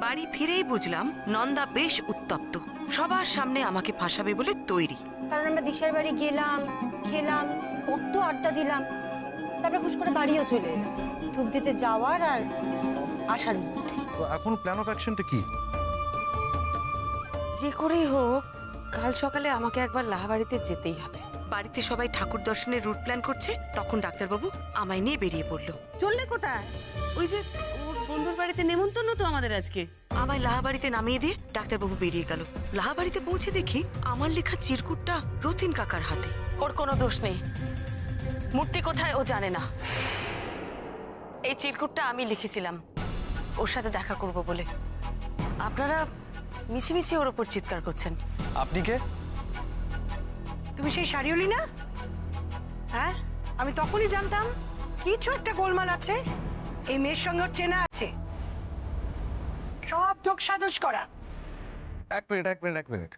বাড়ি ফিরেই বুঝলাম নন্দা বেশ উত্তপ্ত, সবার সামনে আমাকে ফাঁসাবে বলে তৈরি। কারণ আমরা দিশার বাড়ি গেলাম, খেলাম, কত আড্ডা দিলাম, তারপরে হুশ করে বাড়িও চলে এলাম ধূপ দিতে যাওয়ার আর আসার মধ্যে। তো এখন প্ল্যান অফ অ্যাকশনটা কি? যে করেই হোক কাল সকালে আমাকে একবার লাহাবাড়িতে যেতেই হবে। বাড়িতে সবাই ঠাকুর দর্শনের রুট প্ল্যান করছে, তখন ডাক্তারবাবু আমায় নিয়ে বেরিয়ে পড়লো। চললে কোথায়? ওই যে ওর বন্ধুর বাড়িতে নেমন্তন্ন তো আমাদের আজকে। আমায় লাহাবাড়িতে নামিয়ে দিয়ে ডাক্তারবাবু বেরিয়ে গেল। লাহাবাড়িতে পৌঁছে দেখি আমার লেখা চিরকুটটা রতিন কাকার হাতে। ওর কোনো দোষ নেই, মূর্তি কোথায় ও জানে না। এই চিরকুটটা আমি লিখেছিলাম ওর সাথে দেখা করব বলে। আপনারা মিছিমিছি ওর ওপর চিৎকার করছেন। আপনি কে? তুমি সেই শাড়িওলি না? হ্যাঁ, আমি তখনই জানতাম কিছু একটা গোলমাল আছে। এই মেয়ের সঙ্গে ওর চেনা আছে, সব যোগ সাজস করা। এক মিনিট।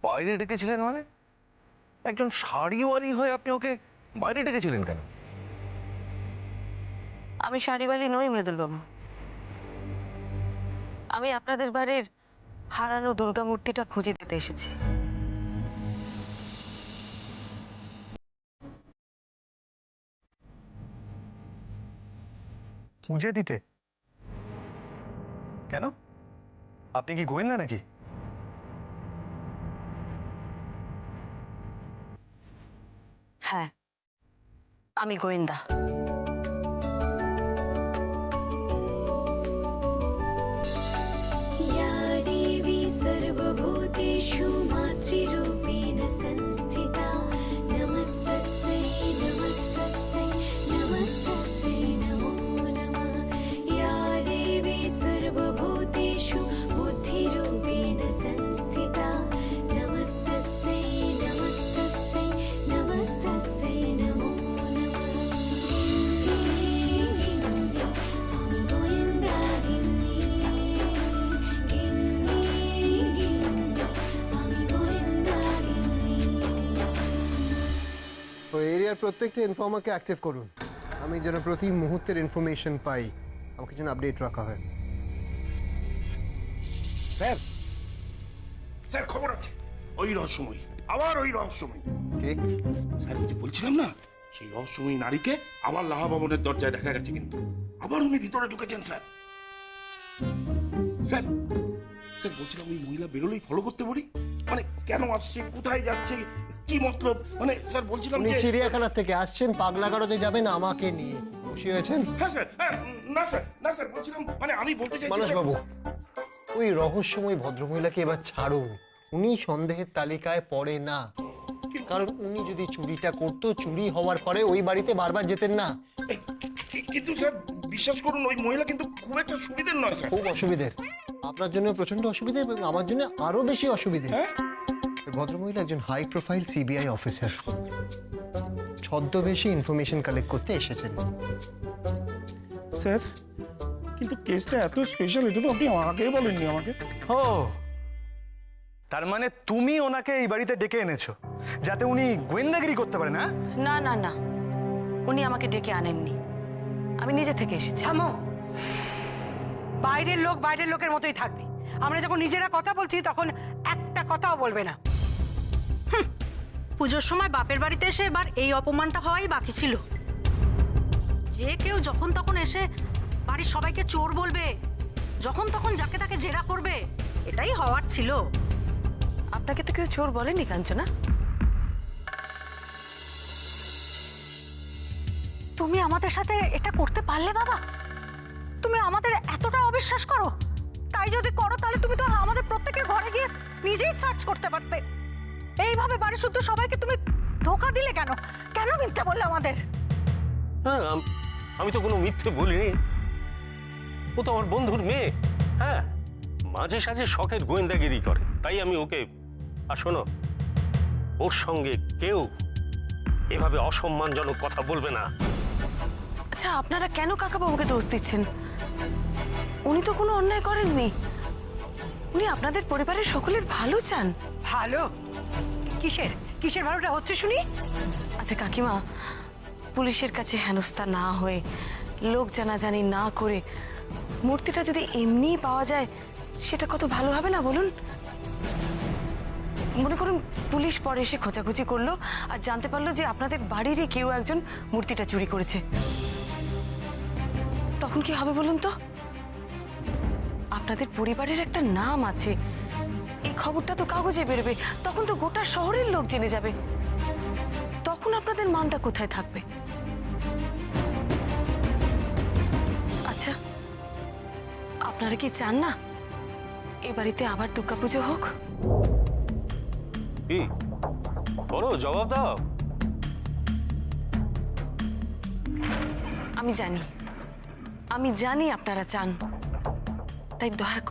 বাইরে ডেকেছিলেন মানে? একজন শাড়িওয়ালি হয়ে আপনি ওকে বাইরে ডেকেছিলেন কেন? আমি শাড়িওয়ালি নই মৃদুলবাবু, আমি আপনাদের বাড়ির হারানো দুর্গা মূর্তিটা খুঁজে দিতে এসেছি। খুঁজে দিতে? কেন? আপনি কি গোয়েন্দা নাকি? হ্যাঁ, আমি গোয়েন্দা। या देवी सर्वभूतेषु मातृरूपेण संस्थिता नमस्तस्यै नमस्तस्यै नमस्तस्यै नमो नमः। या देवी सर्वभूतेषु बुद्धिरूपेण संस्थिता नमस्तस्यै नमस्तस्यै नमस्तस्यै नमो नमः। আমি গোয়েন্দা গিন্নি, গিন্নি গিন্নি, আমি গোয়েন্দা গিন্নি। তো এরিয়ার প্রত্যেকটা ইনফর্মারকে অ্যাক্টিভ করুন, আমি যেন প্রতি মুহূর্তের ইনফরমেশন পাই, আমাকে যেন আপডেট রাখা হয়। স্যার, স্যার খবর আছে, ওই রহস্যময়ী, আবার ওই রহস্যময়ী। কে? স্যার ওই যে বলছিলাম না, সেই রহস্যময়ী নারীকে আবার লাহা ভবনের দরজায় দেখা গেছে, কিন্তু আবার উনি ভিতরে ঢুকেছেন স্যার। স্যার স্যার বলছিলাম ওই মহিলা বেরোলেই ফলো করতে বলি, মানে কেন আসছে, কোথায় যাচ্ছে, কি মতলব, মানে স্যার বলছিলাম উনি যে চিড়িয়াখানার থেকে আসছেন, পাগলাগারদে যাবেন আমাকে নিয়ে। খুশি হয়েছেন? হ্যাঁ স্যার, হ্যাঁ, না স্যার বলছিলাম, মানে আমি বলতে চাইছি মানস স্যার- বাবু, ওই রহস্যময় ভদ্রমহিলাকে এবার ছাড়ুন, উনি সন্দেহের তালিকায় পড়ে না। কারণ উনি যদি চুরিটা করতো, চুরি হওয়ার পরে ওই বাড়িতে বারবার যেতেন না। কিন্তু স্যার বিশ্বাস করুন, ওই মহিলা কিন্তু খুব একটা সুবিধের নয় স্যার। খুব অসুবিধের, আপনার জন্য প্রচন্ড অসুবিধে এবং আমার জন্য আরো বেশি অসুবিধে। হ্যাঁ? ওই ভদ্রমহিলা একজন হাই প্রোফাইল সিবিআই অফিসার, ছদ্মবেশে ইনফরমেশন কালেক্ট করতে এসেছেন। স্যার কিন্তু কেসটা এত স্পেশাল, এটা তো আপনি আগেই বলেননি আমাকে। ও তার মানে তুমি ওনাকে এই বাড়িতে ডেকে এনেছো যাতে উনি গোয়েন্দাগিরি করতে পারেন? হ্যাঁ, না না না, উনি আমাকে ডেকে আনেননি, আমি নিজে থেকে এসেছি। থামো, বাইরের লোক বাইরের লোকের মতোই থাকবে। আমরা যখন নিজেরা কথা বলছি তখন একটা কথাও বলবে না। পুজোর সময় বাপের বাড়িতে এসে এবার এই অপমানটা হওয়াই বাকি ছিল। যে কেউ যখন তখন এসে বাড়ির সবাইকে চোর বলবে, যখন তখন যাকে তাকে জেরা করবে, এটাই হওয়ার ছিল। আপনাকে তো কেউ চোর বলেনি কাঞ্চনা। তুমি আমাদের সাথে এটা করতে পারলে বাবা? তুমি আমাদের এতটা অবিশ্বাস করো? তাই যদি করো তাহলে তুমি তো আমাদের প্রত্যেকের ঘরে গিয়ে নিজেই সার্চ করতে পারতে। এইভাবে বাড়ি শুদ্ধ সবাইকে তুমি ধোঁকা দিলে কেন? কেন মিথ্যা বললে আমাদের? হ্যাঁ, আমি তো কোনো মিথ্যে বলিনি। ও তো আমার বন্ধুর মেয়ে। হ্যাঁ, মাঝে সাঝে শখের গোয়েন্দাগিরি করে, তাই আমি ওকে। আর শোনো, ওর সঙ্গে কেউ এভাবে অসম্মানজনক কথা বলবে না। আচ্ছা, আপনারা কেন কাকাবাবুকে দোষ দিচ্ছেন? উনি তো কোনো অন্যায় করেননি, উনি আপনাদের পরিবারের সকলের ভালো চান। ভালো? কিসের কিসের ভালোটা হচ্ছে শুনি? আচ্ছা কাকিমা, পুলিশের কাছে হেনস্থা না হয়ে, লোক জানাজানি না করে মূর্তিটা যদি এমনিই পাওয়া যায় সেটা কত ভালো হবে না বলুন? মনে করুন পুলিশ পরে এসে খোঁজাখুঁজি করলো আর জানতে পারলো যে আপনাদের বাড়িরই কেউ একজন মূর্তিটা চুরি করেছে, তখন কি হবে বলুন তো? আপনাদের পরিবারের একটা নাম আছে, এই খবরটা তো কাগজে বেরোবে, তখন তো গোটা শহরের লোক জেনে যাবে, তখন আপনাদের মানটা কোথায় থাকবে? আচ্ছা, আপনারা কি চান না এ বাড়িতে আবার দুর্গাপুজো হোক? কি বলো, জবাব দাও। আমি জানি আপনারা চান, তাই দয়া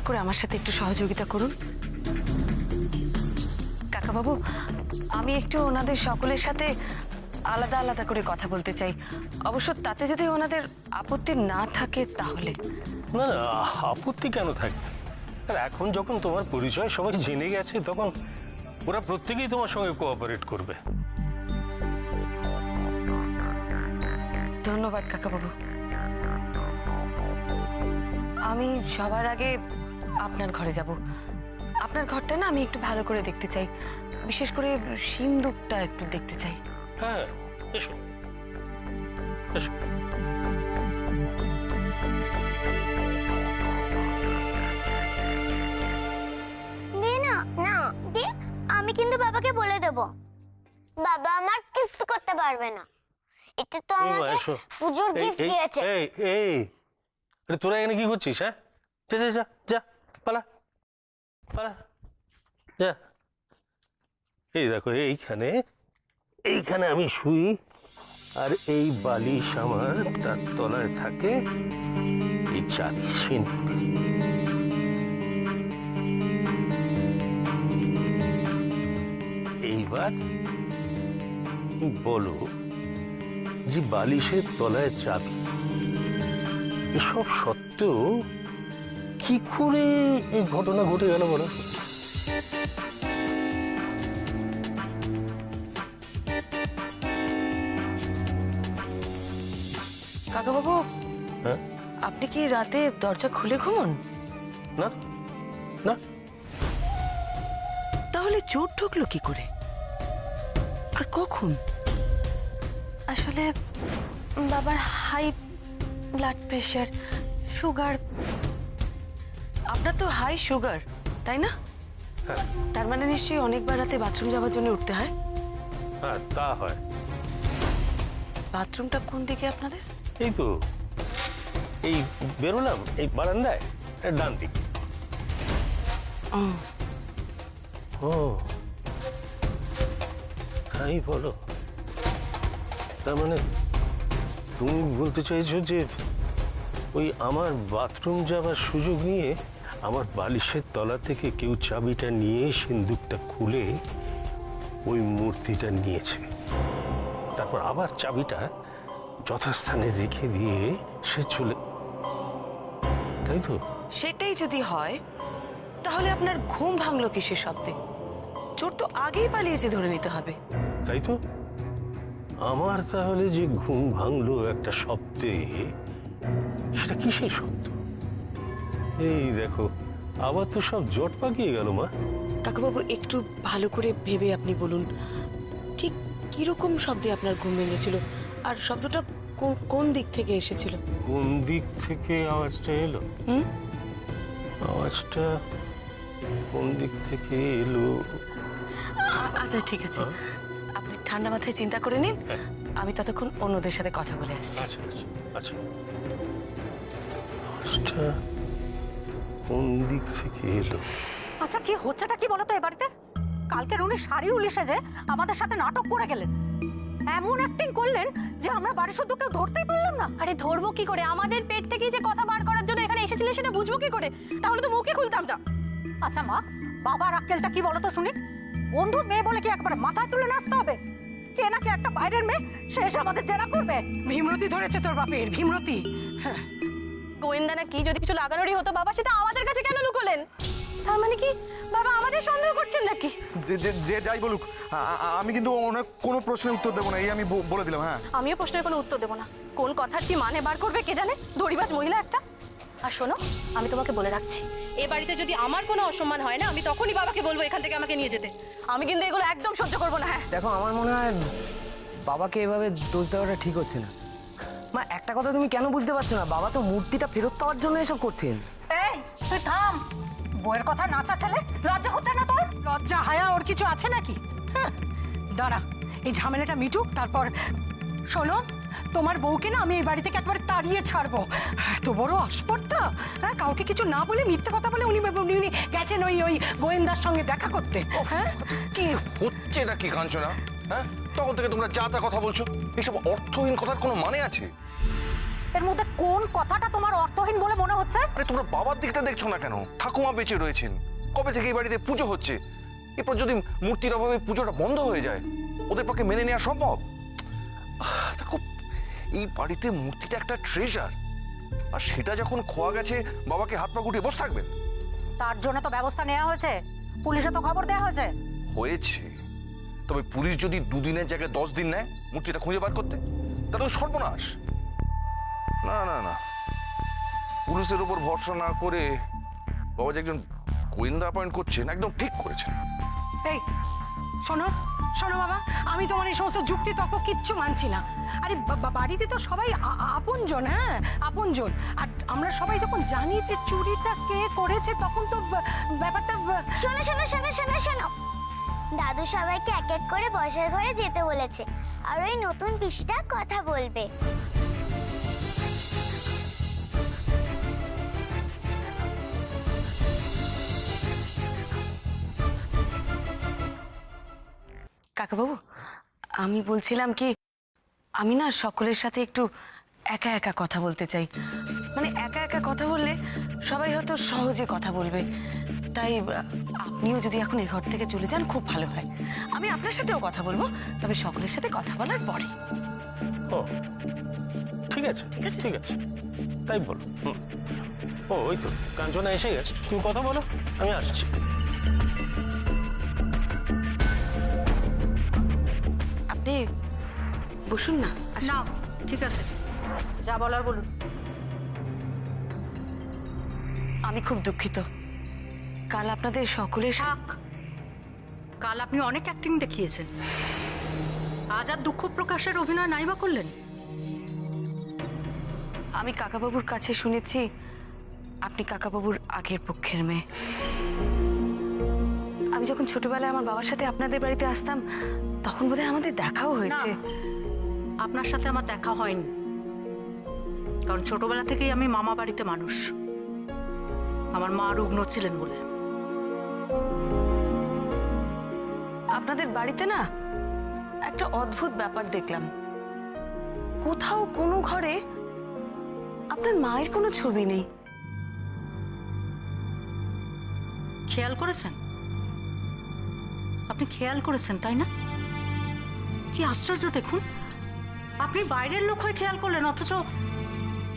করে আমার সাথে একটু সহযোগিতা করুন। কাকাবাবু, আমি একটু ওনাদের সকলের সাথে আলাদা আলাদা করে কথা বলতে চাই, অবশ্য তাতে যদি ওনাদের আপত্তি না থাকে তাহলে। না না, আপত্তি কেন থাকবে? আর এখন যখন তোমার পরিচয় সবাই জেনে গেছে, তখন ওরা প্রত্যেকেই তোমার সঙ্গে কোঅপারেট করবে। ধন্যবাদ কাকাবাবু। আমি সবার আগে আপনার ঘরে যাব। আপনার ঘরটা না আমি একটু ভালো করে দেখতে চাই, বিশেষ করে সিন্দুকটা একটু দেখতে চাই। হ্যাঁ, এসো এসো। দে না, না দে, আমি কিন্তু বাবাকে বলে দেব। বাবা আমার কিছু করতে পারবে না, এটা তো আমাকে পূজোর গিফট দিয়েছে। এই এই, আরে তোরা এখানে কি করছিস? হ্যাঁ, যা যা যা যা, পালা পালা যা। এই দেখো, এইখানে আমি শুই, আর এই বালিশ আমার তার তলায় থাকে এই চাবি সিন্ধুক। এইবার বলো যে বালিশের তলায় চাবি, এসব সত্ত্বেও কি করে এই ঘটনা ঘটে গেল বলো? কাকাবাবু, হ্যাঁ, আপনি কি রাতে দরজা খুলে ঘুমন? না না। তাহলে চোর ঢুকলো কি করে আর কখন? আসলে বাবার হাই ব্লাড প্রেশার, সুগার। আপনার তো হাই সুগার, তাই না? হ্যাঁ তার মানে নিশ্চয়ই অনেকবার রাতে বাথরুম যাওয়ার জন্য উঠতে হয়। হ্যাঁ, তা হয়। বাথরুমটা কোন দিকে আপনাদের? এই তো, এই বেরোলাম এই বারান্দায়, ডান দিক। ও তাই বলো? তার মানে তুমি বলতে চাইছো যে ওই আমার বাথরুম যাবার সুযোগ নিয়ে আমার বালিশের তলা থেকে কেউ চাবিটা নিয়ে সিন্দুকটা খুলে ওই মূর্তিটা নিয়েছে, তারপর আবার চাবিটা যথাস্থানে রেখে দিয়ে সে চলে, তাই তো? সেটাই যদি হয় তাহলে আপনার ঘুম ভাঙলো কিসের শব্দে? চোর তো আগেই পালিয়েছে ধরে নিতে হবে। তাই তো, আমার তাহলে যে ঘুম ভাঙলো একটা শব্দে, সেটা কিসের শব্দ? এই দেখো, আবার তো সব জট পাকিয়ে গেল মা। কাকাবাবু, একটু ভালো করে ভেবে আপনি বলুন, ঠিক কিরকম শব্দে আপনার ঘুম ভেঙেছিল, আর শব্দটা কোন দিক থেকে এসেছিল? কোন দিক থেকে আওয়াজটা এলো? আওয়াজটা কোন দিক থেকে এলো? আচ্ছা ঠিক আছে, আপনি ঠান্ডা মাথায় চিন্তা করে নিন, আমি ততক্ষণ অন্যদের সাথে কথা বলে আসছি। আচ্ছা আচ্ছা আচ্ছা, আওয়াজটা কোন দিক থেকে এলো? আচ্ছা, কি হচ্ছেটা কি বলো তো এ বাড়িতে? কালকের উনি শাড়ি উলিশে যে আমাদের সাথে নাটক করে গেলেন, এমন অ্যাক্টিং করলেন যে আমরা বাড়ি শুধু কেউ ধরতেই পারলাম না। আরে ধরবো কি করে? আমাদের পেট থেকেই যে কথা বার করার জন্য এখানে এসেছিলে সেটা বুঝবো কি করে? তাহলে তো মুখে খুলতাম না। আচ্ছা মা, বাবার আক্কেলটা কি বলো তো শুনি? বন্ধুর মেয়ে বলে কি একবার মাথায় তুলে নাচতে হবে? কে নাকি একটা বাইরের মেয়ে, শেষ আমাদের জেরা করবে। ভীমরতি ধরেছে তোর বাপের, ভীমরতি। গোয়েন্দা নাকি, যদি কিছু লাগানোরই হতো বাবা, সেটা আমাদের কাছে কেন লুকোলেন? তার মানে কি বাবা আমাদের সন্দেহ করছেন নাকি? যে যে যে যাই বলুক, আমি কিন্তু অনেক কোনো প্রশ্নের উত্তর দেবো না, এই আমি বলে দিলাম। হ্যাঁ, আমিও প্রশ্নের কোনো উত্তর দেবো না। কোন কথার কি মানে বার করবে কে জানে, দড়িবাজ মহিলা একটা। আর শোনো, আমি তোমাকে বলে রাখছি, এ বাড়িতে যদি আমার কোনো অসম্মান হয় না, আমি তখনই বাবাকে বলবো এখান থেকে আমাকে নিয়ে যেতে। আমি কিন্তু এগুলো একদম সহ্য করবো না। হ্যাঁ দেখো, আমার মনে হয় বাবাকে এভাবে দোষ দেওয়াটা ঠিক হচ্ছে না। মা, একটা কথা তুমি কেন বুঝতে পারছো না? বাবা তো মূর্তিটা ফেরত পাওয়ার জন্য এসব করছেন। এই তুই থাম, বউয়ের কথা নাচা ছেলে, লজ্জা হচ্ছে না তোর? লজ্জা হায়া ওর কিছু আছে নাকি? হ্যাঁ, দাঁড়া, এই ঝামেলাটা মিটুক, তারপর। শোনো, তোমার বউকে না আমি এই বাড়ি থেকে একবারে তাড়িয়ে ছাড়বো। এত বড় আসপর্দা, হ্যাঁ, কাউকে কিছু না বলে মিথ্যে কথা বলে উনি গেছেন ওই গোয়েন্দার সঙ্গে দেখা করতে। হ্যাঁ, কি হচ্ছে নাকি কাঞ্চনা? হ্যাঁ, তখন থেকে তোমরা যা তা কথা বলছো, এসব অর্থহীন কথার কোনো মানে আছে? এর মধ্যে কোন কথাটা তোমার অর্থহীন বলে মনে হচ্ছে? আরে তোমরা বাবার দিকটা দেখছো না কেন? ঠাকুমা বেঁচে রয়েছেন, কবে থেকে এই বাড়িতে পুজো হচ্ছে। এরপর যদি মূর্তির অভাবে পুজোটা বন্ধ হয়ে যায়, ওদের পক্ষে মেনে নেওয়া সম্ভব? দেখো, এই বাড়িতে মূর্তিটা একটা ট্রেজার, আর সেটা যখন খোয়া গেছে, বাবাকে হাত পা গুটিয়ে বসে থাকবেন? তার জন্য তো ব্যবস্থা নেওয়া হয়েছে, পুলিশে তো খবর দেওয়া হয়েছে। হয়েছে, তবে পুলিশ যদি 2 দিনের জায়গায় 10 দিন নেয় মূর্তিটা খুঁজে বার করতে, তাহলে তো সর্বনাশ। না না না, পুলিশের উপর ভরসা না করে বাবা যে একজন গোয়েন্দা অ্যাপয়েন্ট করছেন, একদম ঠিক করেছেন। এই শোনো শোনো বাবা, আমি তোমার এই সমস্ত যুক্তি তর্ক কিচ্ছু মানছি না। আরে বাড়িতে তো সবাই আপনজন, হ্যাঁ আপনজন। আর আমরা সবাই যখন জানি যে চুরিটা কে করেছে, তখন তো ব্যাপারটা। শোনো শোনো শোনো শোনো শোনো, দাদু সবাইকে এক এক করে বসার ঘরে যেতে বলেছে, আর ওই নতুন পিসিটা কথা বলবে। কাকাবাবু, আমি বলছিলাম কি, আমি না সকলের সাথে একটু একা একা কথা বলতে চাই। মানে একা একা কথা বললে সবাই হয়তো সহজে কথা বলবে, তাই আপনিও যদি এখন এই ঘর থেকে চলে যান খুব ভালো হয়। আমি আপনার সাথেও কথা বলবো, তবে সকলের সাথে কথা বলার পরে। ও ঠিক আছে, ঠিক আছে, তাই বলো। ও ওই তো কাঞ্চনা এসে গেছে, তুমি কথা বলো, আমি আসছি। আপনি বসুন না। না, ঠিক আছে, যা বলার বলুন। আমি খুব দুঃখিত, কাল আপনাদের সকলের কাল আপনি অনেক অ্যাক্টিং দেখিয়েছেন, আজ আর দুঃখ প্রকাশের অভিনয় নাই বা করলেন? আমি কাকাবাবুর কাছে শুনেছি আপনি কাকাবাবুর আগের পক্ষের মেয়ে। আমি যখন ছোটবেলায় আমার বাবার সাথে আপনাদের বাড়িতে আসতাম, তখন বোধহয় আমাদের দেখাও হয়েছে। আপনার সাথে আমার দেখা হয়নি, কারণ ছোটবেলা থেকেই আমি মামা বাড়িতে মানুষ, আমার মা রুগ্ন ছিলেন বলে। আপনাদের বাড়িতে না একটা অদ্ভুত ব্যাপার দেখলাম, কোথাও কোনো ঘরে আপনার মায়ের কোনো ছবি নেই। খেয়াল করেছেন? আপনি খেয়াল করেছেন তাই না? কি আশ্চর্য দেখুন, আপনি বাইরের লোক হয়ে খেয়াল করলেন, অথচ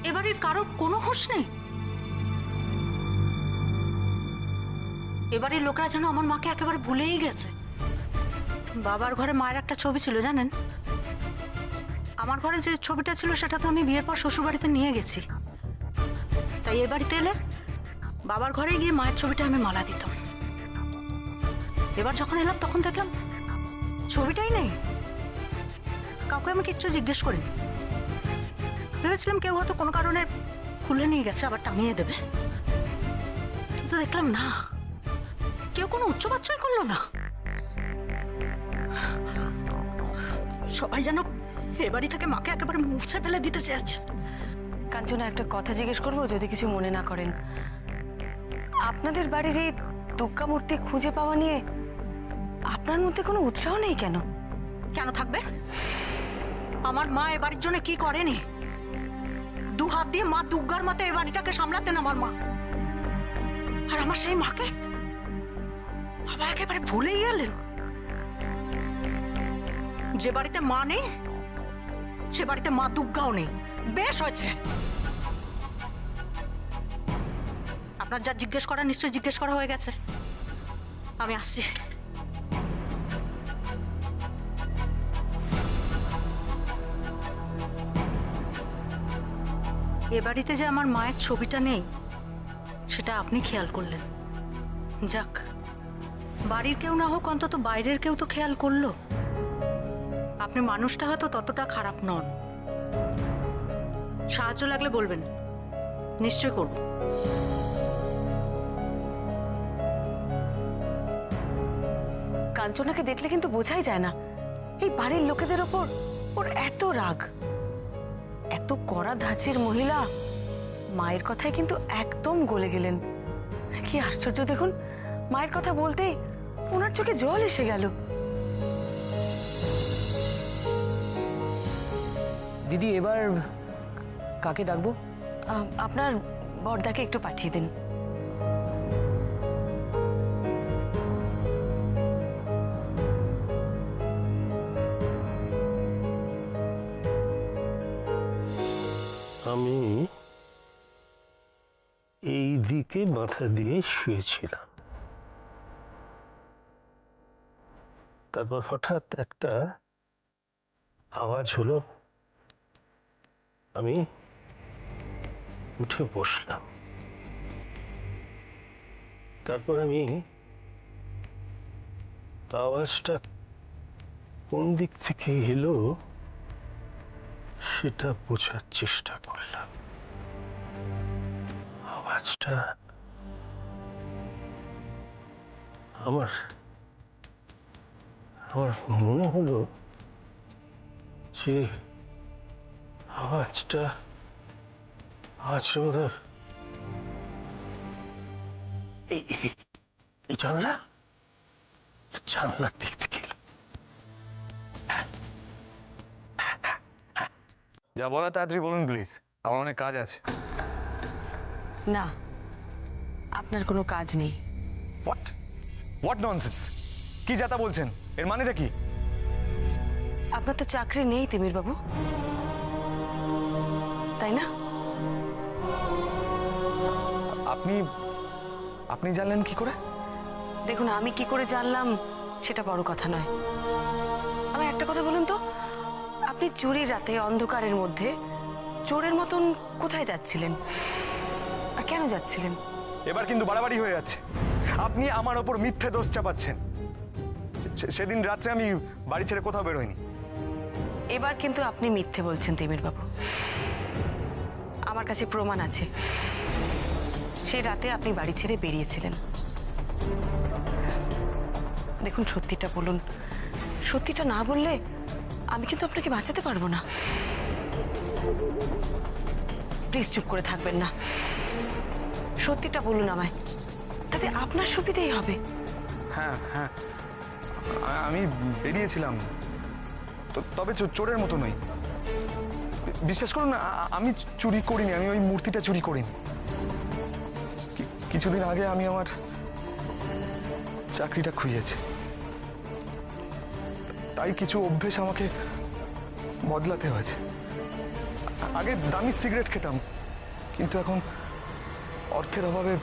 এবারের কারোর কোনো হুঁশ নেই। এবারের লোকরা যেন আমার মাকে একেবারে ভুলেই গেছে। বাবার ঘরে মায়ের একটা ছবি ছিল জানেন, আমার ঘরে যে ছবিটা ছিল সেটা তো আমি বিয়ের পর শ্বশুর বাড়িতে নিয়ে গেছি, তাই এ বাড়িতে এলে বাবার ঘরে গিয়ে মায়ের ছবিটা আমি মালা দিতাম। এবার যখন এলাম তখন দেখলাম ছবিটাই নেই। কাউকে আমি কিচ্ছু জিজ্ঞেস করিনি, ভেবেছিলাম কেউ হয়তো কোনো কারণে খুলে নিয়ে গেছে, আবার টাঙিয়ে দেবে, কিন্তু দেখলাম না, কেউ কোনো উচ্চবাচ্যই করলো না। সবাই যেন এ বাড়ি থেকে মাকে একেবারে মুছে ফেলে দিতে চেয়েছে। কাঞ্চনা, একটা কথা জিজ্ঞেস করবো যদি কিছু মনে না করেন? আপনাদের বাড়ির এই দুর্গা মূর্তি খুঁজে পাওয়া নিয়ে আপনার মধ্যে কোনো উৎসাহ নেই কেন? কেন থাকবে? আমার মা এ বাড়ির জন্য কি করেনি? 2 হাত দিয়ে মা দুর্গার মতো এ বাড়িটাকে সামলাতেন আমার মা, আর আমার সেই মাকে বাবা একেবারে ভুলেই গেলেন। যে বাড়িতে মা নেই সে বাড়িতে মা দুর্গাও নেই। বেশ হয়েছে, আপনার যা জিজ্ঞেস করা নিশ্চয়ই জিজ্ঞেস করা হয়ে গেছে। আমি আসছি। এ বাড়িতে যে আমার মায়ের ছবিটা নেই সেটা আপনি খেয়াল করলেন। যাক, বাড়ির কেউ না হোক অন্তত বাইরের কেউ তো খেয়াল করলো। আপনি মানুষটা হয়তো ততটা খারাপ নন। সাহায্য লাগলে বলবেন, নিশ্চয় করব। কাঞ্চনাকে দেখলে কিন্তু বোঝাই যায় না এই বাড়ির লোকেদের ওপর ওর এত রাগ। এত কড়া ধাঁচের মহিলা মায়ের কথায় কিন্তু একদম গলে গেলেন। কি আশ্চর্য দেখুন, মায়ের কথা বলতেই ওনার চোখে জল এসে গেল। দিদি এবার কাকে ডাকবো? আপনার বড়দাকে একটু পাঠিয়ে দিন। আমি এই দিকে মাথা দিয়ে শুয়েছিলাম, তারপর হঠাৎ একটা আওয়াজ হলো, আমি উঠে বসলাম। তারপর আমি আওয়াজটা কোন দিক থেকে এলো সেটা বোঝার চেষ্টা করলাম। আওয়াজটা আমার মনে হলো যে আওয়াজটা বোধহয় এই জানলার দিক থেকে এলো। যা বলা তাড়াতাড়ি বলুন প্লিজ, আমার অনেক কাজ আছে। না, আপনার কোনো কাজ নেই। What nonsense! কি যাতা বলছেন? এর মানেটা কি? আপনার তো চাকরি নেই তিমির বাবু, তাই না? আপনি জানলেন কি করে? দেখুন, আমি কি করে জানলাম সেটা বড় কথা নয়। আমি একটা কথা বলুন তো, আপনি চুরির রাতে অন্ধকারের মধ্যে চোরের মতন কোথায় যাচ্ছিলেন আর কেন যাচ্ছিলেন? এবার কিন্তু বাড়াবাড়ি হয়ে যাচ্ছে। আপনি আমার ওপর মিথ্যে দোষ চাপাচ্ছেন। সেদিন রাত্রে আমি বাড়ি ছেড়ে কোথাও বের হইনি। এবার কিন্তু আপনি মিথ্যে বলছেন তিমির বাবু। আমার কাছে প্রমাণ আছে, সেই রাতে আপনি বাড়ি ছেড়ে বেরিয়েছিলেন। দেখুন, সত্যিটা বলুন। সত্যিটা না বললে আমি কিন্তু আপনাকে বাঁচাতে পারবো না। প্লিজ চুপ করে থাকবেন না, সত্যিটা বলুন আমায়, তাতে আপনার সুবিধেই হবে। হ্যাঁ, আমি বেরিয়েছিলাম, তবে চোরের মতো নই। বিশ্বাস করুন, আমি চুরি করিনি। আমি ওই মূর্তিটা চুরি করিনি। কিছুদিন আগে আমি আমার চাকরিটা খুইয়েছি, তাই কিছু অভ্যেস আমাকে বদলাতে হয়েছে। আগে দামি সিগারেট খেতাম, কিন্তু এখন অর্থের অভাবে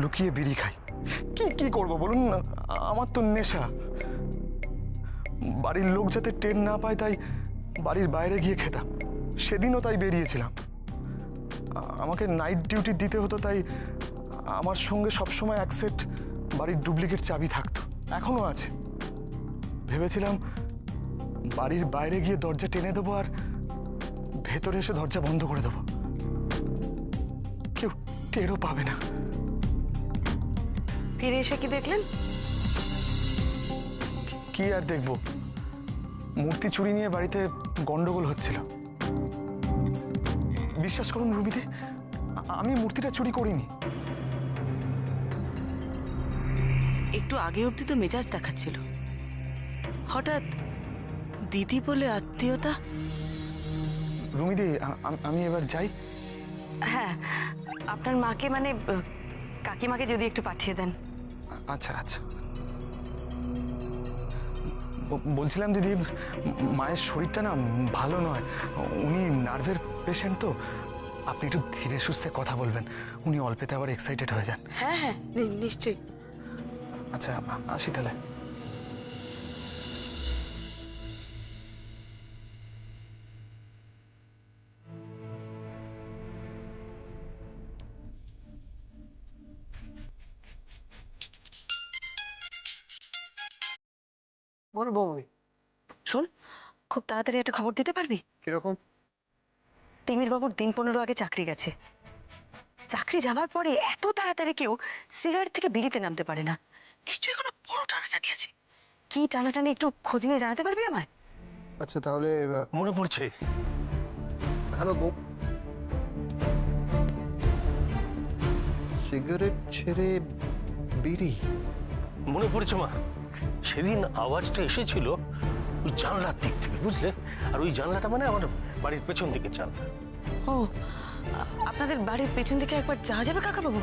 লুকিয়ে বিড়ি খাই। কি করব বলুন? আমার তো নেশা। বাড়ির লোক যাতে টের না পায় তাই বাড়ির বাইরে গিয়ে খেতাম। সেদিনও তাই বেরিয়েছিলাম। আমাকে নাইট ডিউটি দিতে হতো, তাই আমার সঙ্গে সবসময় এক সেট বাড়ির ডুপ্লিকেট চাবি থাকতো, এখনো আছে। ভেবেছিলাম বাড়ির বাইরে গিয়ে দরজা টেনে দেবো আর ভেতরে এসে দরজা বন্ধ করে দেবো, কেউ টেরও পাবে না। ফিরে এসে কি দেখলেন? কি আর দেখবো, মূর্তি চুরি নিয়ে বাড়িতে গন্ডগোল হচ্ছিল। বিশ্বাস করুন রুবিদি, আমি মূর্তিটা চুরি করিনি। একটু আগে অবধি তো মেজাজ দেখাচ্ছিল, হঠাৎ দিদি বলে আত্মীয়তা। রুমিদি, আমি এবার যাই। হ্যাঁ, আপনার মাকে মানে কাকিমাকে যদি একটু পাঠিয়ে দেন। আচ্ছা। বলছিলাম দিদি, মায়ের শরীরটা না ভালো নয়। উনি নার্ভের পেশেন্ট তো, আপনি একটু ধীরে সুস্থে কথা বলবেন, উনি অল্পেতে আবার এক্সাইটেড হয়ে যান। হ্যাঁ হ্যাঁ নিশ্চয়ই। আচ্ছা আসি তাহলে। বলবো আমি। শোন, খুব তাড়াতাড়ি একটা খবর দিতে পারবি? কিরকম? তিমির বাবুর দিন 15 আগে চাকরি গেছে। চাকরি যাওয়ার পরে এত তাড়াতাড়ি কেউ সিগারেট থেকে বিড়িতে নামতে পারে না। কিছু এখনো বড় টানাটানি আছে। কি টানাটানি একটু খোঁজ নিয়ে জানাতে পারবি আমায়? আচ্ছা তাহলে মনে পড়ছে, হ্যালো বউ, সিগারেট ছেড়ে বিড়ি? মনে পড়েছে মা, সেদিন আওয়াজটা এসেছিল ওই জানলার দিক থেকে, বুঝলে? আর ওই জানলাটা মানে আমার বাড়ির পেছন দিকে জানলা। ও, আপনাদের বাড়ির পেছন দিকে একবার যাওয়া যাবে কাকাবাবু?